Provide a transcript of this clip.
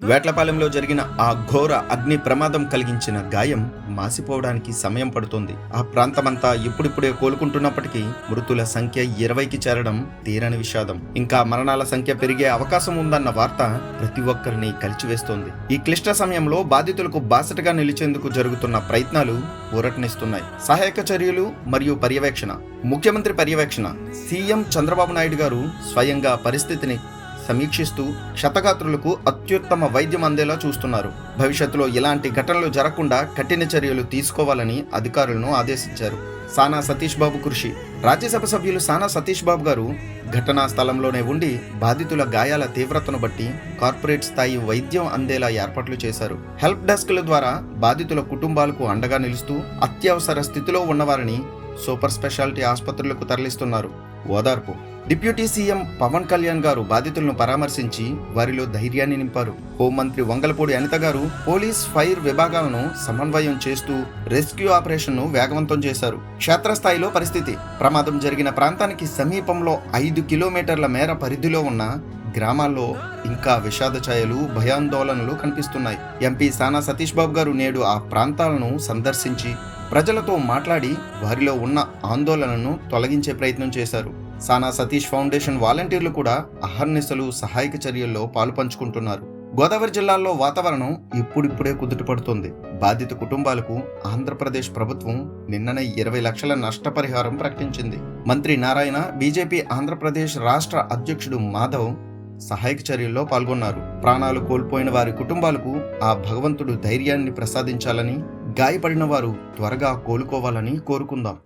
వేట్లపాలెంలో జరిగిన ఆ ఘోర అగ్ని ప్రమాదం కలిగించిన గాయం మాసిపోవడానికి సమయం పడుతుంది. ఆ ప్రాంతమంతా ఇప్పుడిప్పుడే కోలుకుంటున్నప్పటికీ మృతుల సంఖ్య 20కి చేరడం తీరని విషాదం. ఇంకా మరణాల సంఖ్య పెరిగే అవకాశం ఉందన్న వార్త ప్రతి ఒక్కరిని కలిచివేస్తోంది. ఈ క్లిష్ట సమయంలో బాధితులకు బాసటగా నిలిచేందుకు జరుగుతున్న ప్రయత్నాలు ఊరటనిస్తున్నాయి. సహాయక చర్యలు మరియు పర్యవేక్షణ. ముఖ్యమంత్రి పర్యవేక్షణ. సీఎం చంద్రబాబు నాయుడు గారు స్వయంగా పరిస్థితిని సమీక్షిస్తూ క్షతగాత్రులకు అత్యుత్తమ వైద్యం అందేలా చూస్తున్నారు. భవిష్యత్తులో ఇలాంటి ఘటనలు జరగకుండా కఠిన చర్యలు తీసుకోవాలని అధికారులను ఆదేశించారు. సానా సతీష్ బాబు కృషి. రాజ్యసభ సభ్యులు సానా సతీష్ బాబు గారు ఘటనా స్థలంలోనే ఉండి బాధితుల గాయాల తీవ్రతను బట్టి కార్పొరేట్ స్థాయి వైద్యం అందేలా ఏర్పాట్లు చేశారు. హెల్ప్ డెస్క్ల ద్వారా బాధితుల కుటుంబాలకు అండగా నిలుస్తూ అత్యవసర స్థితిలో ఉన్నవారిని సూపర్ స్పెషాలిటీ ఆసుపత్రులకు తరలిస్తున్నారు. ఓదార్పు. డిప్యూటీ సీఎం పవన్ కళ్యాణ్ గారు బాధితులను పరామర్శించి వారిలో ధైర్యాన్ని నింపారు. హోంమంత్రి వంగలపూడి అనిత గారు పోలీస్, ఫైర్ విభాగాలను సమన్వయం చేస్తూ రెస్క్యూ ఆపరేషన్ను వేగవంతం చేశారు. క్షేత్రస్థాయిలో పరిస్థితి. ప్రమాదం జరిగిన ప్రాంతానికి సమీపంలో 5 కిలోమీటర్ల మేర పరిధిలో ఉన్న గ్రామాల్లో ఇంకా విషాద ఛాయలు, భయాందోళనలు కనిపిస్తున్నాయి. ఎంపీ సానా సతీష్ బాబు గారు నేడు ఆ ప్రాంతాలను సందర్శించి ప్రజలతో మాట్లాడి వారిలో ఉన్న ఆందోళనను తొలగించే ప్రయత్నం చేశారు. సానా సతీష్ ఫౌండేషన్ వాలంటీర్లు కూడా అహర్నిశలు సహాయక చర్యల్లో పాలు పంచుకుంటున్నారు. గోదావరి జిల్లాల్లో వాతావరణం ఇప్పుడిప్పుడే కుదుటపడుతోంది. బాధిత కుటుంబాలకు ఆంధ్రప్రదేశ్ ప్రభుత్వం నిన్ననే 20 లక్షల నష్టపరిహారం ప్రకటించింది. మంత్రి నారాయణ, బీజేపీ ఆంధ్రప్రదేశ్ రాష్ట్ర అధ్యక్షుడు మాధవ్ సహాయక చర్యల్లో పాల్గొన్నారు. ప్రాణాలు కోల్పోయిన వారి కుటుంబాలకు ఆ భగవంతుడు ధైర్యాన్ని ప్రసాదించాలని, గాయపడిన వారు త్వరగా కోలుకోవాలని కోరుకుందాం.